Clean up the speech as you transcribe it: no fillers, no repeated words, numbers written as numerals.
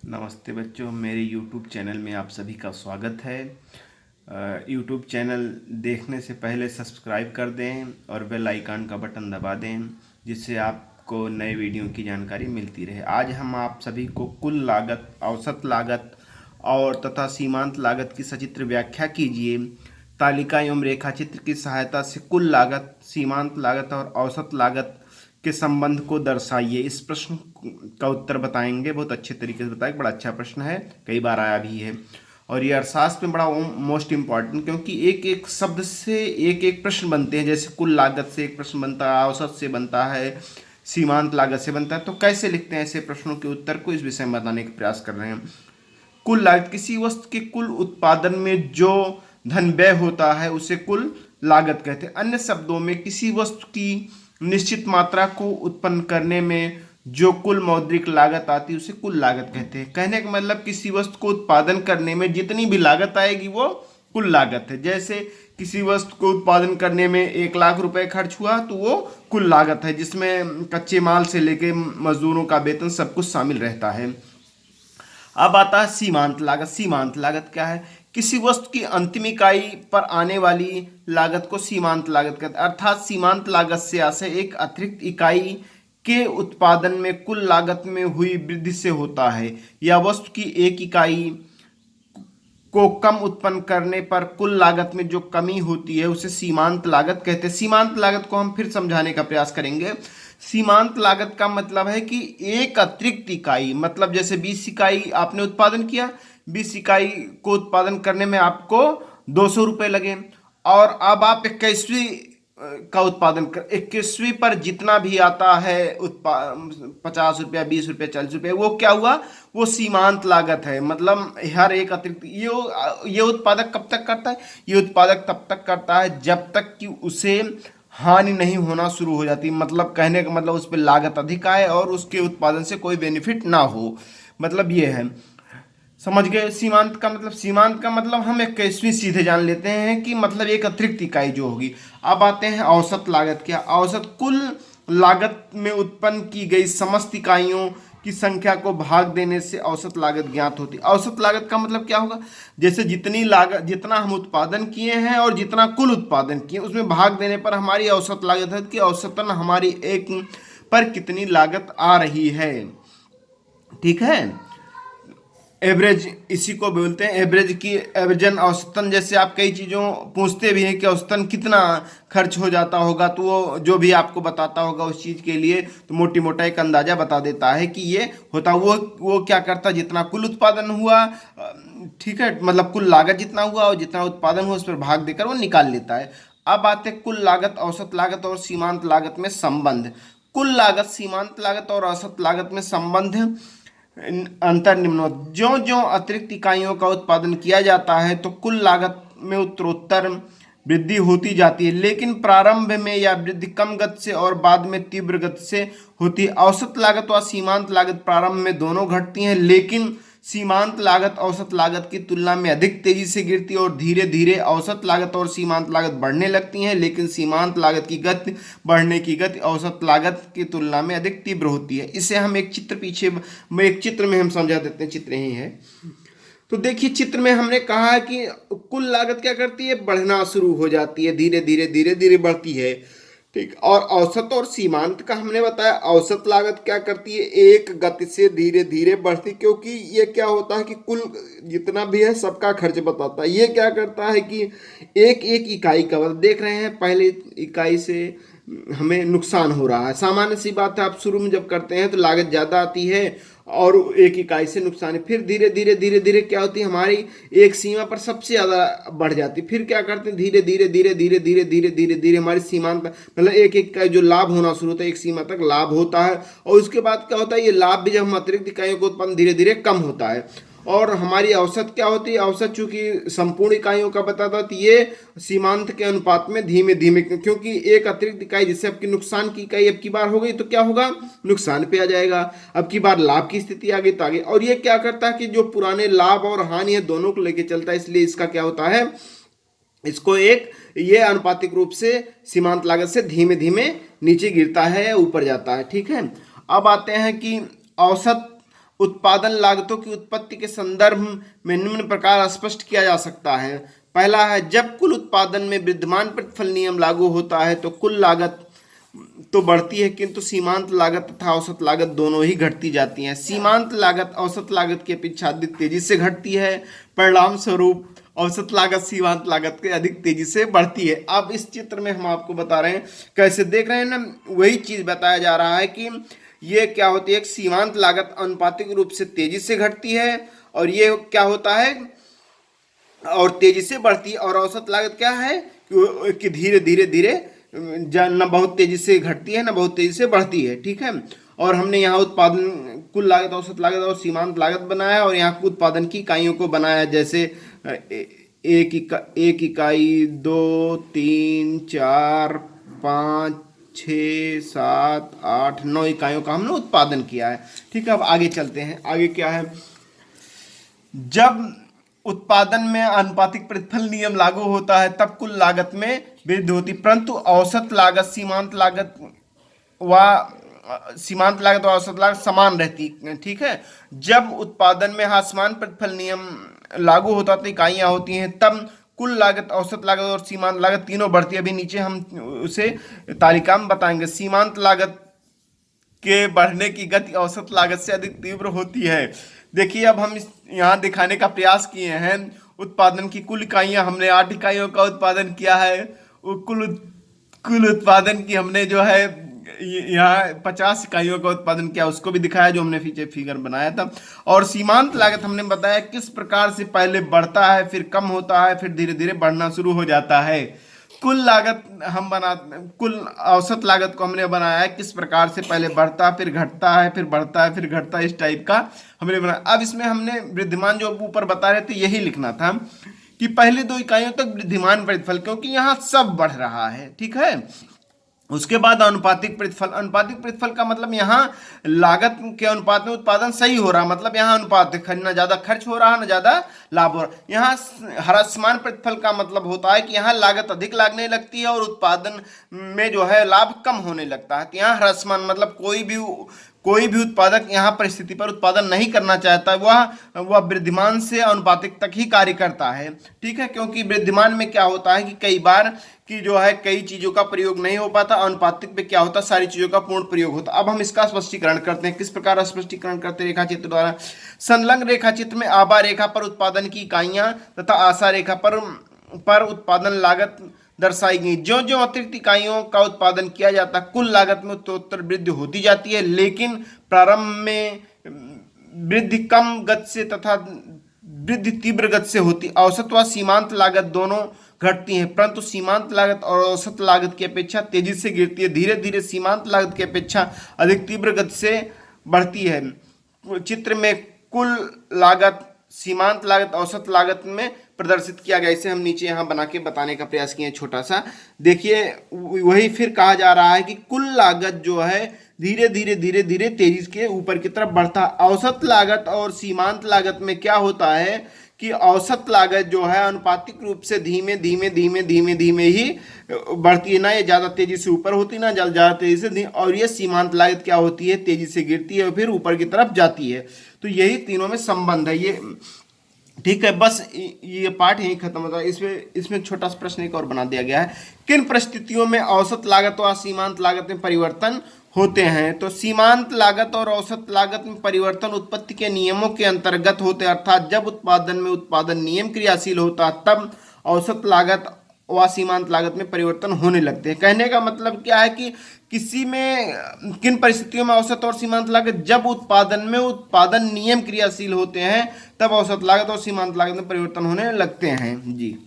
नमस्ते बच्चों, मेरे YouTube चैनल में आप सभी का स्वागत है। YouTube चैनल देखने से पहले सब्सक्राइब कर दें और बेल आइकन का बटन दबा दें, जिससे आपको नए वीडियो की जानकारी मिलती रहे। आज हम आप सभी को कुल लागत, औसत लागत और तथा सीमांत लागत की सचित्र व्याख्या कीजिए। तालिका एवं रेखा चित्र की सहायता से कुल लागत, सीमांत लागत और औसत लागत के संबंध को दर्शाइए। इस प्रश्न का उत्तर बताएंगे, बहुत अच्छे तरीके से बताएंगे। बड़ा अच्छा प्रश्न है, कई बार आया भी है और ये अर्थशास्त्र में बड़ा मोस्ट इम्पॉर्टेंट, क्योंकि एक एक शब्द से एक एक प्रश्न बनते हैं। जैसे कुल लागत से एक प्रश्न बनता है, औसत से बनता है, सीमांत लागत से बनता है। तो कैसे लिखते हैं ऐसे प्रश्नों के उत्तर को, इस विषय में बताने का प्रयास कर रहे हैं। कुल लागत, किसी वस्तु के कुल उत्पादन में जो धन व्यय होता है उसे कुल लागत कहते हैं। अन्य शब्दों में, किसी वस्तु की निश्चित मात्रा को उत्पन्न करने में जो कुल मौद्रिक लागत आती है उसे कुल लागत कहते हैं। कहने का मतलब, किसी वस्तु को उत्पादन करने में जितनी भी लागत आएगी वो कुल लागत है। जैसे किसी वस्तु को उत्पादन करने में 1,00,000 रुपए खर्च हुआ तो वो कुल लागत है, जिसमें कच्चे माल से लेके मजदूरों का वेतन सब कुछ शामिल रहता है। अब आता है सीमांत लागत। सीमांत लागत क्या है? किसी वस्तु की अंतिम इकाई पर आने वाली लागत को सीमांत लागत कहते हैं। अर्थात सीमांत लागत से आशय एक अतिरिक्त इकाई के उत्पादन में कुल लागत में हुई वृद्धि से होता है, या वस्तु की एक इकाई को कम उत्पन्न करने पर कुल लागत में जो कमी होती है उसे सीमांत लागत कहते हैं। सीमांत लागत को हम फिर समझाने का प्रयास करेंगे। सीमांत लागत का मतलब है कि एक अतिरिक्त इकाई, मतलब जैसे 20 इकाई आपने उत्पादन किया, 20 इकाई को उत्पादन करने में आपको 200 रुपये लगे, और अब आप 21वीं का उत्पादन कर, 21वीं पर जितना भी आता है 50 रुपया, 20 रुपये, 40 रुपये, वो क्या हुआ? वो सीमांत लागत है। मतलब हर एक अतिरिक्त ये उत्पादक कब तक करता है? ये उत्पादक तब तक करता है जब तक कि उसे हानि नहीं होना शुरू हो जाती। मतलब कहने का मतलब, उस पर लागत अधिक आए और उसके उत्पादन से कोई बेनिफिट ना हो, मतलब ये है। समझ गए सीमांत का मतलब? सीमांत का मतलब हम 21वीं सीधे जान लेते हैं कि मतलब एक अतिरिक्त इकाई जो होगी। अब आते हैं औसत लागत। क्या औसत? कुल लागत में उत्पन्न की गई समस्त इकाइयों की संख्या को भाग देने से औसत लागत ज्ञात होती है। औसत लागत का मतलब क्या होगा? जैसे जितनी लागत, जितना हम उत्पादन किए हैं और जितना कुल उत्पादन किए, उसमें भाग देने पर हमारी औसत लागत है कि औसतन हमारी एक पर कितनी लागत आ रही है। ठीक है, एवरेज इसी को बोलते हैं। एवरेज की एवरेजन, औसतन। जैसे आप कई चीज़ों पूछते भी हैं कि औसतन कितना खर्च हो जाता होगा, तो वो जो भी आपको बताता होगा उस चीज़ के लिए तो मोटी मोटा एक अंदाज़ा बता देता है कि ये होता। वो क्या करता, जितना कुल उत्पादन हुआ, ठीक है, मतलब कुल लागत जितना हुआ और जितना उत्पादन हुआ उस पर भाग देकर वो निकाल लेता है। अब आते हैं कुल लागत, औसत लागत और सीमांत लागत में संबंध। कुल लागत, सीमांत लागत और औसत लागत में संबंध अंतर निम्नवत। ज्यो ज्यो अतिरिक्त इकाइयों का उत्पादन किया जाता है तो कुल लागत में उत्तरोत्तर वृद्धि होती जाती है, लेकिन प्रारंभ में यह वृद्धि कम गति से और बाद में तीव्र गति से होती है। औसत लागत व सीमांत लागत प्रारंभ में दोनों घटती हैं, लेकिन सीमांत लागत औसत लागत की तुलना में अधिक तेजी से गिरती है और धीरे धीरे औसत लागत और सीमांत लागत बढ़ने लगती हैं, लेकिन सीमांत लागत की गति, बढ़ने की गति औसत लागत की तुलना में अधिक तीव्र होती है। इसे हम एक चित्र में हम समझा देते हैं। चित्र ही है, तो देखिए चित्र में हमने कहा है कि कुल लागत क्या करती है? बढ़ना शुरू हो जाती है, धीरे धीरे धीरे धीरे बढ़ती है। ठीक, और औसत और सीमांत का हमने बताया। औसत लागत क्या करती है? एक गति से धीरे धीरे बढ़ती, क्योंकि ये क्या होता है कि कुल जितना भी है सबका खर्च बताता है। ये क्या करता है कि एक एक इकाई का, देख रहे हैं पहले इकाई से हमें नुकसान हो रहा है। सामान्य सी बात है, आप शुरू में जब करते हैं तो लागत ज़्यादा आती है और एक इकाई से नुकसान है। फिर धीरे धीरे धीरे धीरे क्या होती है, हमारी एक सीमा पर सबसे ज़्यादा बढ़ जाती है। फिर क्या करते हैं, धीरे धीरे धीरे धीरे धीरे धीरे धीरे धीरे हमारी सीमांत, मतलब एक एक का जो लाभ होना शुरू होता है, एक सीमा तक लाभ होता है। और उसके बाद क्या होता है, ये लाभ भी जब हम अतिरिक्त इकाइयों को उत्पन्न धीरे धीरे कम होता है। और हमारी औसत क्या होती है? औसत चूंकि संपूर्ण इकाइयों का बताता है, तो ये सीमांत के अनुपात में धीमे धीमे, क्योंकि एक अतिरिक्त इकाई जैसे आपकी नुकसान की इकाई अब की बार हो गई तो क्या होगा, नुकसान पे आ जाएगा। अब की बार लाभ की स्थिति आ गई तो आगे। और ये क्या करता है कि जो पुराने लाभ और हानि है दोनों को लेके चलता है, इसलिए इसका क्या होता है, इसको एक ये अनुपातिक रूप से सीमांत लागत से धीमे धीमे नीचे गिरता है या ऊपर जाता है। ठीक है, अब आते हैं कि औसत उत्पादन लागतों की उत्पत्ति के संदर्भ में निम्न प्रकार स्पष्ट किया जा सकता है। पहला है, जब कुल उत्पादन में विद्यमान प्रतिफल नियम लागू होता है तो कुल लागत तो बढ़ती है, किंतु सीमांत लागत तथा औसत लागत दोनों ही घटती जाती हैं। सीमांत लागत औसत लागत की अपेक्षा अधिक तेजी से घटती है, परिणाम स्वरूप औसत लागत सीमांत लागत के अधिक तेजी से बढ़ती है। अब इस चित्र में हम आपको बता रहे हैं, कैसे देख रहे हैं ना, वही चीज बताया जा रहा है कि ये क्या होती है, एक सीमांत लागत अनुपातिक रूप से तेजी से घटती है, और ये क्या होता है, और तेजी से बढ़ती है। और औसत लागत क्या है कि धीरे धीरे धीरे न बहुत तेजी से घटती है, न बहुत तेजी से बढ़ती है। ठीक है, और हमने यहाँ उत्पादन कुल लागत, औसत लागत और सीमांत लागत बनाया, और यहाँ उत्पादन की इकाइयों को बनाया, जैसे एक इकाई, 2, 3, 4, 5, 6, 7, 8, 9 इकाइयों का हमने उत्पादन किया है। ठीक है, अब आगे चलते हैं। आगे क्या है, जब उत्पादन में आनुपातिक प्रतिफल नियम लागू होता है तब कुल लागत में वृद्धि होती, परंतु औसत लागत सीमांत लागत व औसत लागत समान रहती। ठीक है, जब उत्पादन में समान प्रतिफल नियम लागू होता तो इकाइयां होती हैं, तब कुल लागत, औसत लागत और सीमांत लागत तीनों बढ़ती है। अभी नीचे हम उसे तालिका में बताएंगे। सीमांत लागत के बढ़ने की गति औसत लागत से अधिक तीव्र होती है। देखिए, अब हम यहाँ दिखाने का प्रयास किए हैं, उत्पादन की कुल इकाइयाँ, हमने 8 इकाइयों का उत्पादन किया है। कुल उत्पादन की हमने जो है यहाँ 50 इकाइयों का उत्पादन किया, उसको भी दिखाया जो हमने पीछे फिगर बनाया था। और सीमांत लागत हमने बताया किस प्रकार से पहले बढ़ता है, फिर कम होता है, फिर धीरे धीरे बढ़ना शुरू हो जाता है। कुल लागत हम कुल औसत लागत को हमने बनाया है किस प्रकार से पहले बढ़ता है, फिर घटता है, फिर बढ़ता है, फिर घटता है, इस टाइप का हमने बनाया। अब इसमें हमने वृद्धिमान जो ऊपर बता रहे थे यही लिखना था कि पहले 2 इकाइयों तक वृद्धिमान प्रतिफल, क्योंकि यहाँ सब बढ़ रहा है। ठीक है, उसके बाद अनुपातिक प्रतिफल। अनुपातिक प्रतिफल का मतलब यहाँ लागत के अनुपात में उत्पादन सही हो रहा, मतलब यहाँ अनुपात न ज्यादा खर्च हो रहा न ज्यादा लाभ हो रहा। यहाँ ह्रासमान प्रतिफल का मतलब होता है कि यहाँ लागत अधिक लगने लगती है और उत्पादन में जो है लाभ कम होने लगता है। तो यहाँ ह्रासमान मतलब कोई भी उत्पादक यहाँ परिस्थिति पर उत्पादन नहीं करना चाहता, वह वृद्धिमान से अनुपातिक तक ही कार्य करता है। ठीक है, क्योंकि वृद्धिमान में क्या होता है कि कई बार कि जो है कई चीजों का प्रयोग नहीं हो पाता, अनुपातिक पे क्या होता है सारी चीजों का पूर्ण प्रयोग होता। अब हम इसका स्पष्टीकरण करते हैं। किस प्रकार स्पष्टीकरण करते हैं रेखा चित्र द्वारा। संलग्न रेखा चित्र में आभा रेखा पर उत्पादन की इकाइयां तथा आशा रेखा पर उत्पादन लागत दर्शाई गई। जो जो अतिरिक्त इकाइयों का उत्पादन किया जाता है कुल लागत में उत्तरोत्तर वृद्धि होती जाती है, लेकिन प्रारंभ में वृद्धि कम गति से तथा वृद्धि तीव्र गति से होती। औसत व सीमांत लागत दोनों घटती हैं, परंतु सीमांत लागत और औसत लागत की अपेक्षा तेजी से गिरती है। धीरे धीरे सीमांत लागत की अपेक्षा अधिक तीव्र गति से बढ़ती है। चित्र में कुल लागत, सीमांत लागत, औसत लागत में प्रदर्शित किया गया। इसे हम नीचे यहाँ बना के बताने का प्रयास किए छोटा सा। देखिए, वही फिर कहा जा रहा है कि कुल लागत जो है धीरे धीरे तेजी के ऊपर की तरफ बढ़ता। औसत लागत और सीमांत लागत में क्या होता है कि औसत लागत जो है अनुपातिक रूप से धीमे धीमे ही बढ़ती है, ना ये ज़्यादा तेजी से ऊपर होती ना ज़्यादा तेजी से, और ये सीमांत लागत क्या होती है, तेजी से गिरती है और फिर ऊपर की तरफ जाती है। तो यही तीनों में संबंध है ये। ठीक है, बस ये पार्ट यही खत्म होता है। इसमें छोटा सा प्रश्न एक और बना दिया गया है। किन परिस्थितियों में औसत लागत व सीमांत लागत में परिवर्तन होते हैं? तो सीमांत लागत और औसत लागत में परिवर्तन उत्पत्ति के नियमों के अंतर्गत होते हैं, अर्थात जब उत्पादन में उत्पादन नियम क्रियाशील होता है तब औसत लागत व सीमांत लागत में परिवर्तन होने लगते हैं। कहने का मतलब क्या है कि किन परिस्थितियों में औसत और सीमांत लागत, जब उत्पादन में उत्पादन नियम क्रियाशील होते हैं तब औसत लागत और सीमांत लागत में परिवर्तन होने लगते हैं। जी।